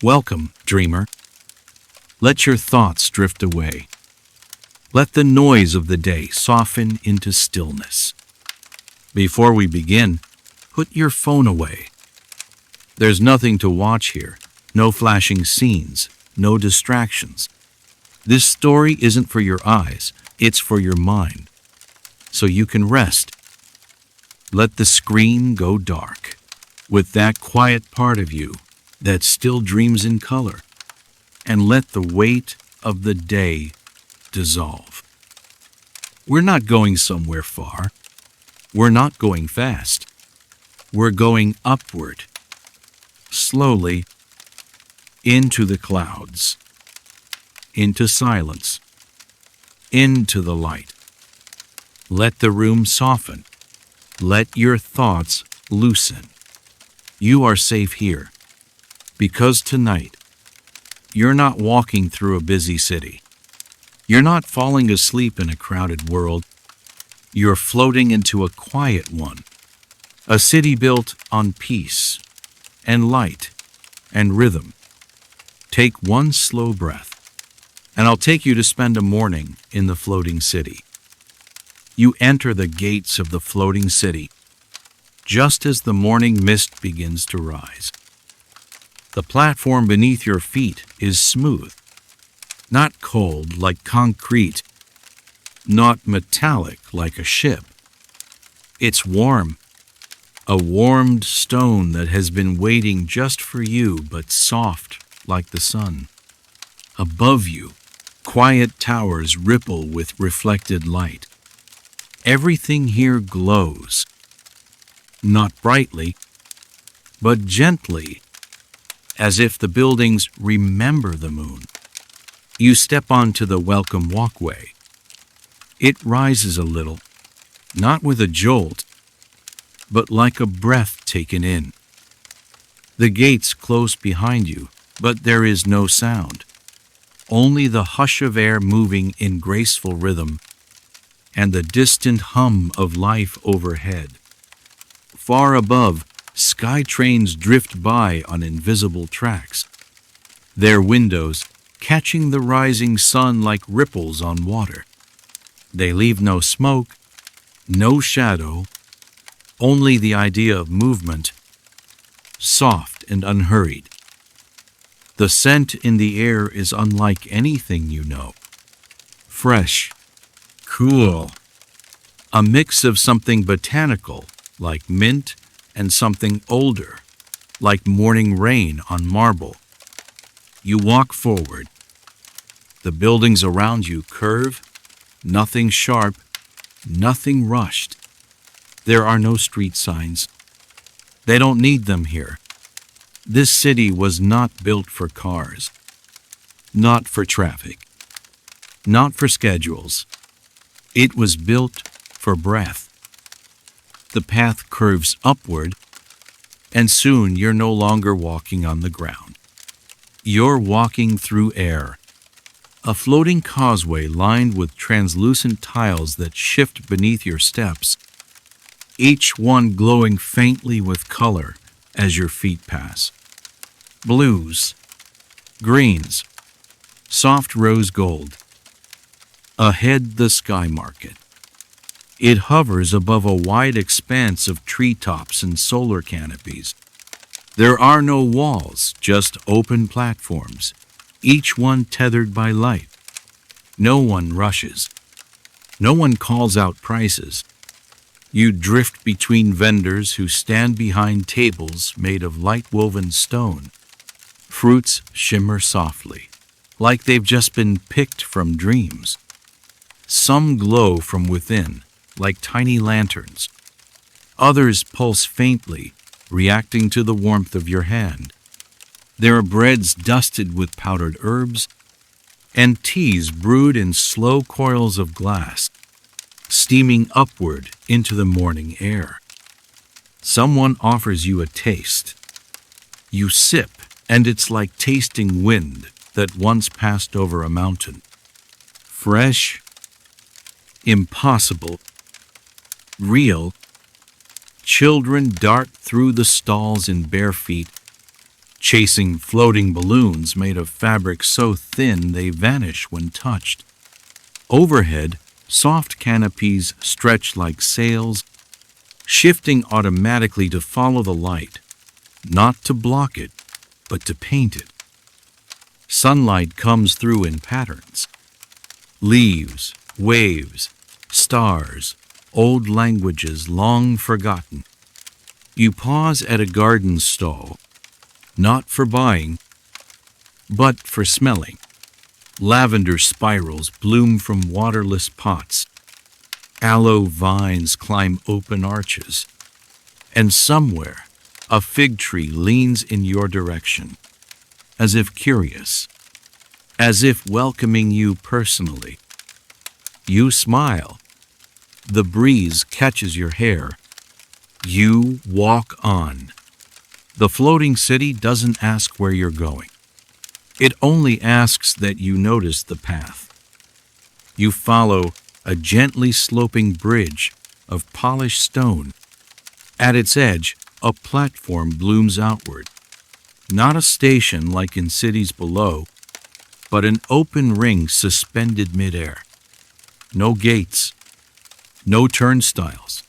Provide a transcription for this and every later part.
Welcome, dreamer. Let your thoughts drift away. Let the noise of the day soften into stillness. Before we begin, put your phone away. There's nothing to watch here, no flashing scenes, no distractions. This story isn't for your eyes, it's for your mind. So you can rest. Let the screen go dark, with that quiet part of you that still dreams in color, and let the weight of the day dissolve. We're not going somewhere far. We're not going fast. We're going upward, slowly, into the clouds, into silence, into the light. Let the room soften. Let your thoughts loosen. You are safe here, because tonight, you're not walking through a busy city. You're not falling asleep in a crowded world. You're floating into a quiet one, a city built on peace and light and rhythm. Take one slow breath, and I'll take you to spend a morning in the floating city. You enter the gates of the floating city just as the morning mist begins to rise. The platform beneath your feet is smooth, not cold like concrete, not metallic like a ship. It's warm, a warmed stone that has been waiting just for you, but soft like the sun. Above you, quiet towers ripple with reflected light. Everything here glows, not brightly, but gently, as if the buildings remember the moon. You step onto the welcome walkway. It rises a little, not with a jolt, but like a breath taken in. The gates close behind you, but there is no sound, only the hush of air moving in graceful rhythm and the distant hum of life overhead. Far above, sky trains drift by on invisible tracks, their windows catching the rising sun like ripples on water. They leave no smoke, no shadow, only the idea of movement, soft and unhurried. The scent in the air is unlike anything you know. Fresh, cool, a mix of something botanical, like mint, and something older, like morning rain on marble. You walk forward. The buildings around you curve, nothing sharp, nothing rushed. There are no street signs. They don't need them here. This city was not built for cars, not for traffic, not for schedules. It was built for breath. The path curves upward, and soon you're no longer walking on the ground. You're walking through air, a floating causeway lined with translucent tiles that shift beneath your steps, each one glowing faintly with color as your feet pass. Blues, greens, soft rose gold. Ahead, the sky market. It hovers above a wide expanse of treetops and solar canopies. There are no walls, just open platforms, each one tethered by light. No one rushes. No one calls out prices. You drift between vendors who stand behind tables made of light-woven stone. Fruits shimmer softly, like they've just been picked from dreams. Some glow from within, like tiny lanterns. Others pulse faintly, reacting to the warmth of your hand. There are breads dusted with powdered herbs, and teas brewed in slow coils of glass, steaming upward into the morning air. Someone offers you a taste. You sip, and it's like tasting wind that once passed over a mountain. Fresh, impossible, real. Children dart through the stalls in bare feet, chasing floating balloons made of fabric so thin they vanish when touched. Overhead, soft canopies stretch like sails, shifting automatically to follow the light, not to block it, but to paint it. Sunlight comes through in patterns. Leaves, waves, stars, old languages long forgotten. You pause at a garden stall, not for buying, but for smelling. Lavender spirals bloom from waterless pots. Aloe vines climb open arches. And somewhere, a fig tree leans in your direction, as if curious, as if welcoming you personally. You smile. The breeze catches your hair. You walk on. The floating city doesn't ask where you're going. It only asks that you notice the path. You follow a gently sloping bridge of polished stone. At its edge, a platform blooms outward. Not a station like in cities below, but an open ring suspended midair. No gates, no turnstiles,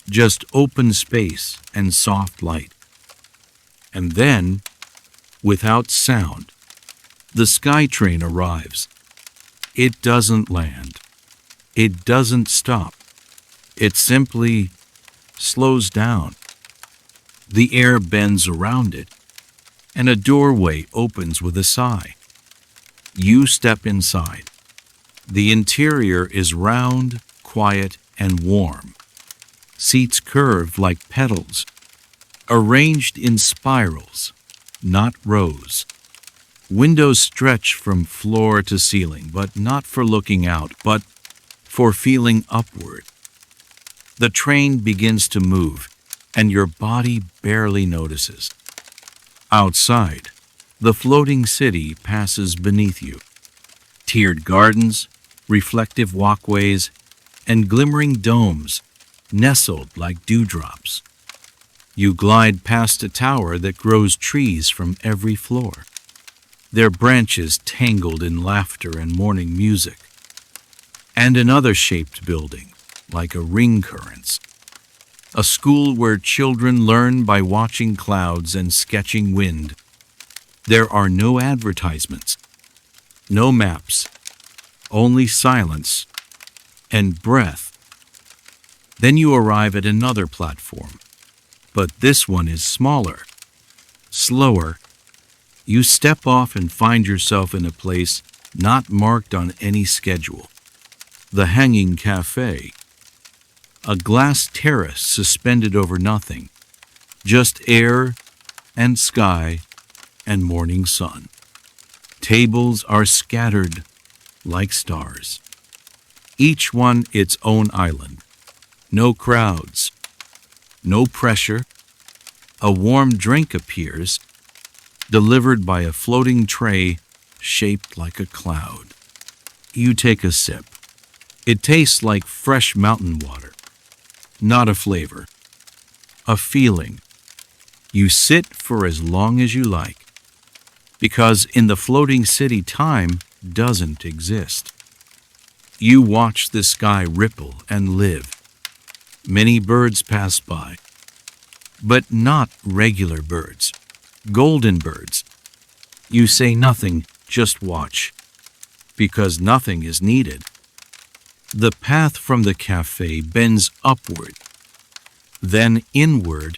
just open space and soft light. And then, without sound, the SkyTrain arrives. It doesn't land. It doesn't stop. It simply slows down. The air bends around it, and a doorway opens with a sigh. You step inside. The interior is round, quiet, and warm. Seats curve like petals, arranged in spirals, not rows. Windows stretch from floor to ceiling, but not for looking out, but for feeling upward. The train begins to move, and your body barely notices. Outside, the floating city passes beneath you. Tiered gardens, reflective walkways, and glimmering domes nestled like dewdrops. You glide past a tower that grows trees from every floor, their branches tangled in laughter and morning music, and another shaped building, like a ring currents, a school where children learn by watching clouds and sketching wind. There are no advertisements, no maps, only silence and breath. Then you arrive at another platform, but this one is smaller, slower. You step off and find yourself in a place not marked on any schedule. The Hanging Cafe, a glass terrace suspended over nothing, just air and sky and morning sun. Tables are scattered like stars, each one its own island. No crowds, no pressure. A warm drink appears, delivered by a floating tray shaped like a cloud. You take a sip. It tastes like fresh mountain water. Not a flavor, a feeling. You sit for as long as you like, because in the floating city time doesn't exist. You watch the sky ripple and live. Many birds pass by, but not regular birds, golden birds. You say nothing, just watch, because nothing is needed. The path from the cafe bends upward, then inward,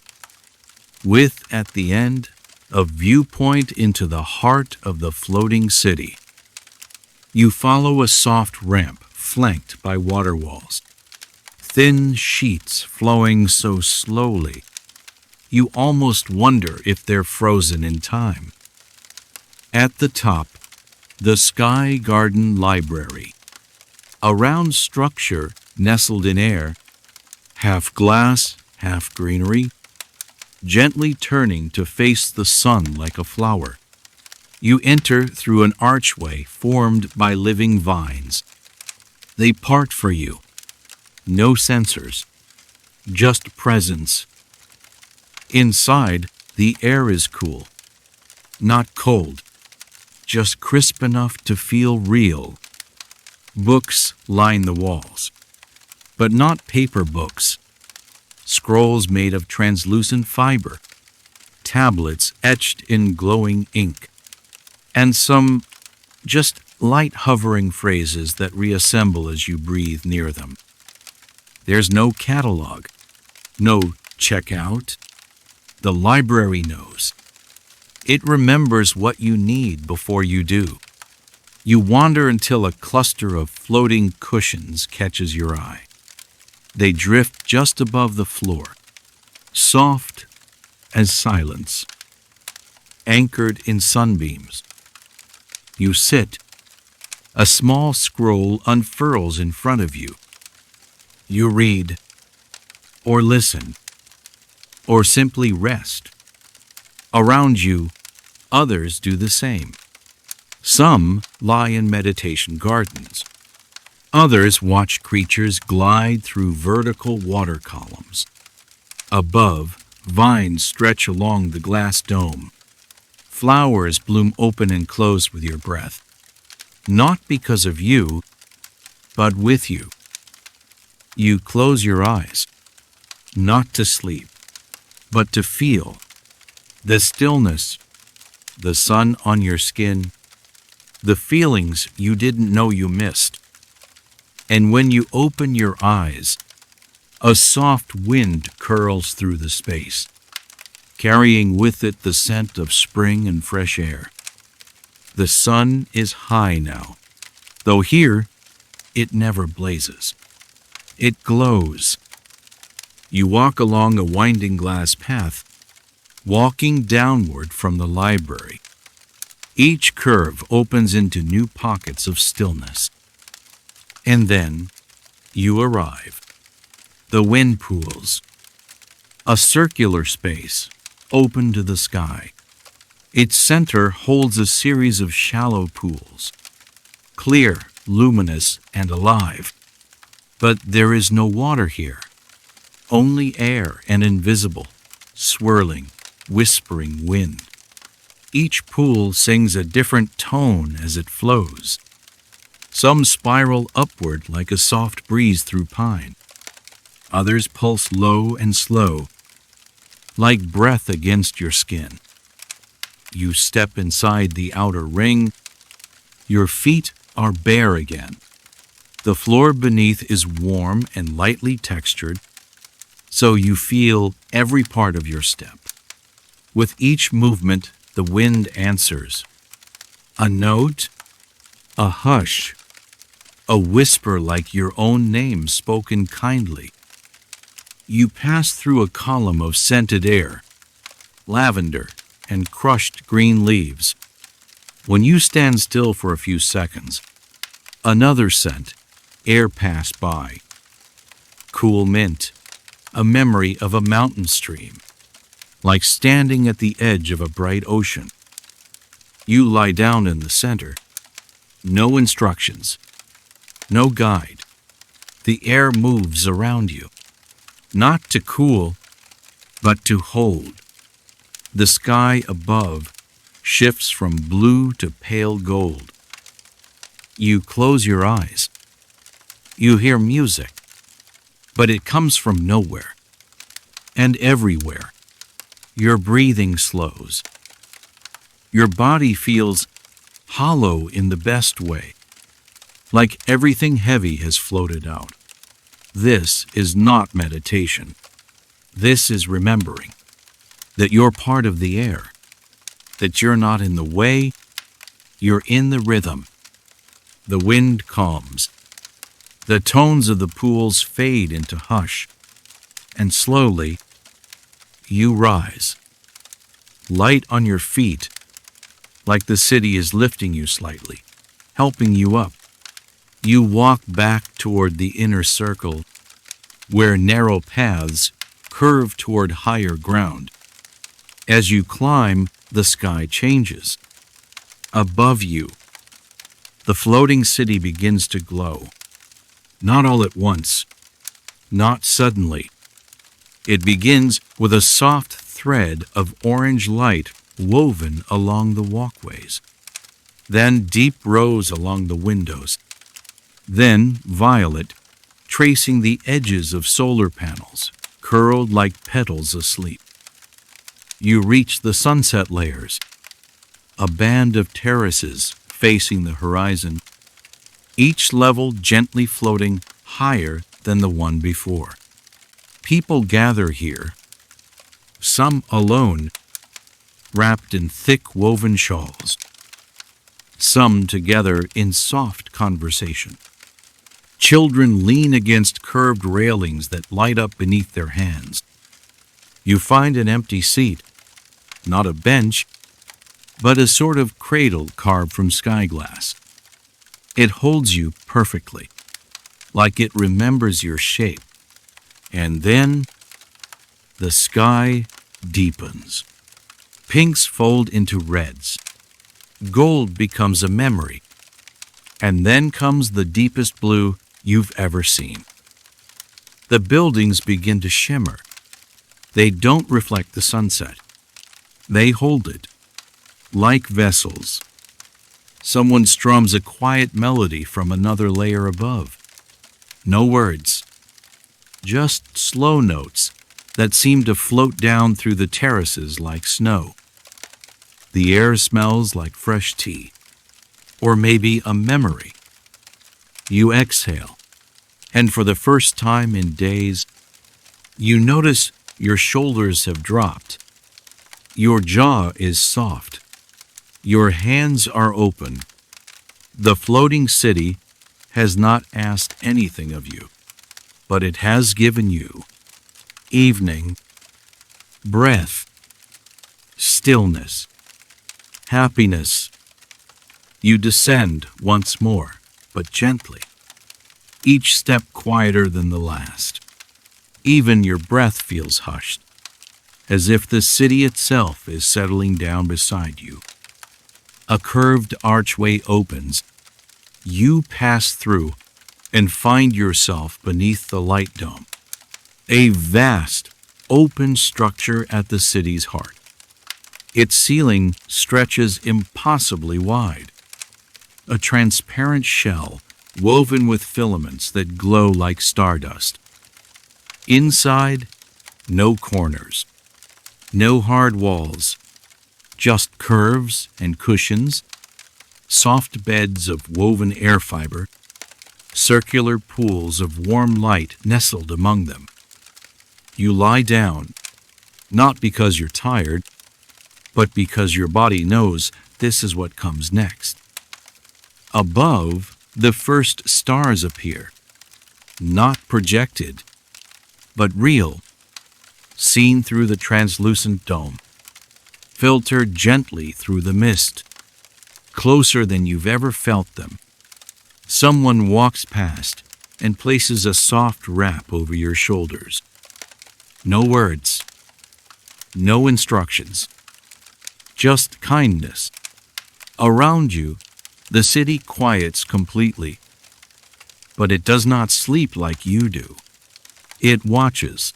with, at the end, a viewpoint into the heart of the floating city. You follow a soft ramp flanked by water walls, thin sheets flowing so slowly, you almost wonder if they're frozen in time. At the top, the Sky Garden Library, a round structure nestled in air, half glass, half greenery, gently turning to face the sun like a flower. You enter through an archway formed by living vines. They part for you. No sensors, just presence. Inside, the air is cool, not cold, just crisp enough to feel real. Books line the walls, but not paper books. Scrolls made of translucent fiber, tablets etched in glowing ink, and some just light hovering phrases that reassemble as you breathe near them. There's no catalog, no checkout. The library knows. It remembers what you need before you do. You wander until a cluster of floating cushions catches your eye. They drift just above the floor, soft as silence, anchored in sunbeams. You sit. A small scroll unfurls in front of you. You read, or listen, or simply rest. Around you, others do the same. Some lie in meditation gardens. Others watch creatures glide through vertical water columns. Above, vines stretch along the glass dome. Flowers bloom open and close with your breath. Not because of you, but with you. You close your eyes, not to sleep, but to feel the stillness, the sun on your skin, the feelings you didn't know you missed. And when you open your eyes, a soft wind curls through the space, carrying with it the scent of spring and fresh air. The sun is high now, though here it never blazes. It glows. You walk along a winding glass path, walking downward from the library. Each curve opens into new pockets of stillness. And then you arrive. The wind pools. A circular space, open to the sky. Its center holds a series of shallow pools, clear, luminous, and alive. But there is no water here, only air and invisible, swirling, whispering wind. Each pool sings a different tone as it flows. Some spiral upward like a soft breeze through pine. Others pulse low and slow, like breath against your skin. You step inside the outer ring. Your feet are bare again. The floor beneath is warm and lightly textured, so you feel every part of your step. With each movement, the wind answers. A note, a hush, a whisper like your own name spoken kindly. You pass through a column of scented air, lavender and crushed green leaves. When you stand still for a few seconds, another scent, air passed by. Cool mint, a memory of a mountain stream, like standing at the edge of a bright ocean. You lie down in the center. No instructions, no guide. The air moves around you, not to cool, but to hold. The sky above shifts from blue to pale gold. You close your eyes. You hear music, but it comes from nowhere and everywhere. Your breathing slows. Your body feels hollow in the best way, like everything heavy has floated out. This is not meditation. This is remembering that you're part of the air, that you're not in the way, you're in the rhythm. The wind calms. The tones of the pools fade into hush, and slowly you rise, light on your feet, like the city is lifting you slightly, helping you up. You walk back toward the inner circle, where narrow paths curve toward higher ground. As you climb, the sky changes. Above you, the floating city begins to glow. Not all at once, not suddenly. It begins with a soft thread of orange light woven along the walkways, then deep rows along the windows, then violet, tracing the edges of solar panels, curled like petals asleep. You reach the sunset layers, a band of terraces facing the horizon, each level gently floating higher than the one before. People gather here, some alone, wrapped in thick woven shawls, some together in soft conversation. Children lean against curved railings that light up beneath their hands. You find an empty seat, not a bench, but a sort of cradle carved from sky glass. It holds you perfectly, like it remembers your shape. And then the sky deepens. Pinks fold into reds. Gold becomes a memory. And then comes the deepest blue you've ever seen. The buildings begin to shimmer. They don't reflect the sunset. They hold it, like vessels. Someone strums a quiet melody from another layer above. No words, just slow notes that seem to float down through the terraces like snow. The air smells like fresh tea, or maybe a memory. You exhale, and for the first time in days, you notice your shoulders have dropped. Your jaw is soft. Your hands are open. The floating city has not asked anything of you, but it has given you evening, breath, stillness, happiness. You descend once more, but gently, each step quieter than the last. Even your breath feels hushed, as if the city itself is settling down beside you. A curved archway opens. You pass through and find yourself beneath the light dome, a vast, open structure at the city's heart. Its ceiling stretches impossibly wide, a transparent shell woven with filaments that glow like stardust. Inside, no corners, no hard walls, just curves and cushions, soft beds of woven air fiber, circular pools of warm light nestled among them. You lie down, not because you're tired, but because your body knows this is what comes next. Above, the first stars appear, not projected, but real, seen through the translucent dome, filtered gently through the mist, closer than you've ever felt them. Someone walks past and places a soft wrap over your shoulders. No words, no instructions, just kindness. Around you, the city quiets completely, but it does not sleep like you do. It watches.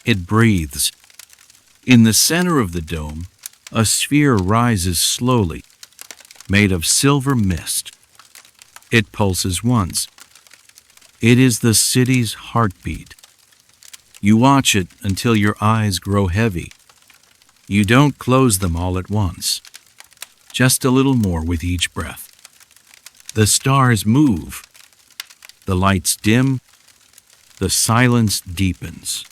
It breathes. In the center of the dome, a sphere rises slowly, made of silver mist. It pulses once. It is the city's heartbeat. You watch it until your eyes grow heavy. You don't close them all at once. Just a little more with each breath. The stars move. The lights dim. The silence deepens.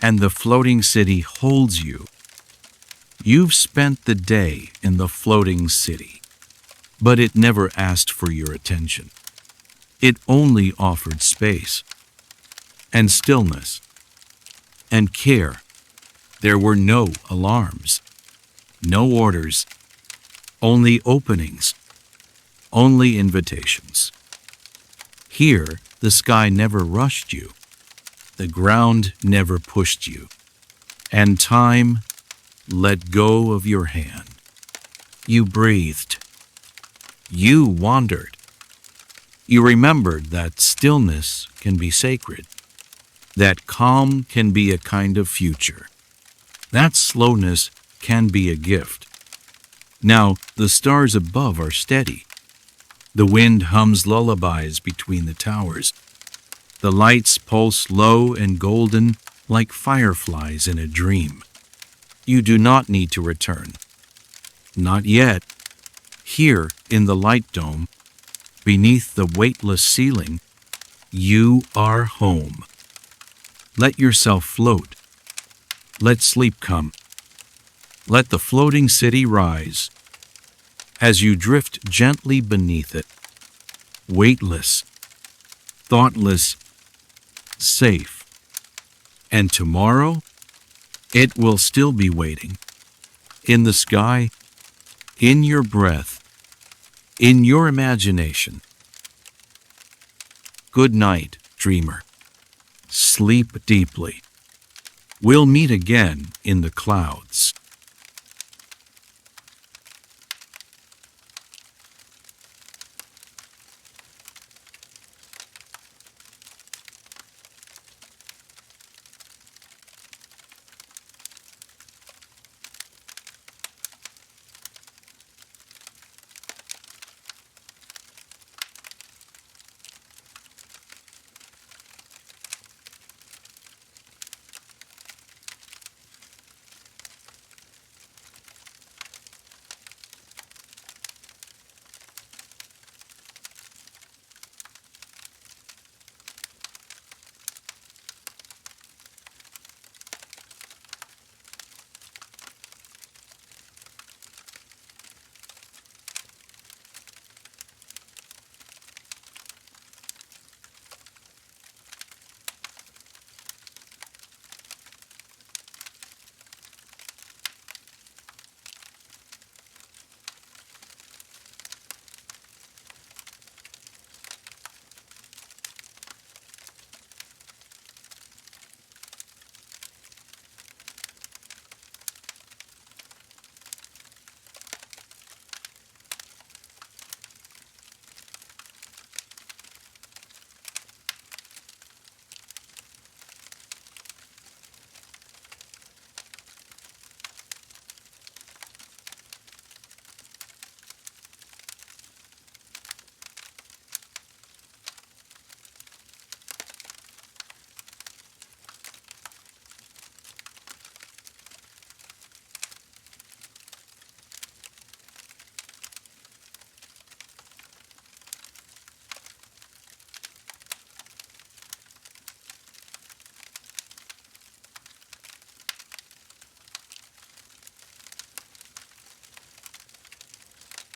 And the floating city holds you. You've spent the day in the floating city, but it never asked for your attention. It only offered space, and stillness, and care. There were no alarms, no orders, only openings, only invitations. Here, the sky never rushed you. The ground never pushed you, and time let go of your hand. You breathed. You wandered. You remembered that stillness can be sacred, that calm can be a kind of future. That slowness can be a gift. Now the stars above are steady. The wind hums lullabies between the towers. The lights pulse low and golden like fireflies in a dream. You do not need to return. Not yet. Here in the light dome, beneath the weightless ceiling, you are home. Let yourself float. Let sleep come. Let the floating city rise. As you drift gently beneath it, weightless, thoughtless, safe. And tomorrow, it will still be waiting. In the sky, in your breath, in your imagination. Good night, dreamer. Sleep deeply. We'll meet again in the clouds.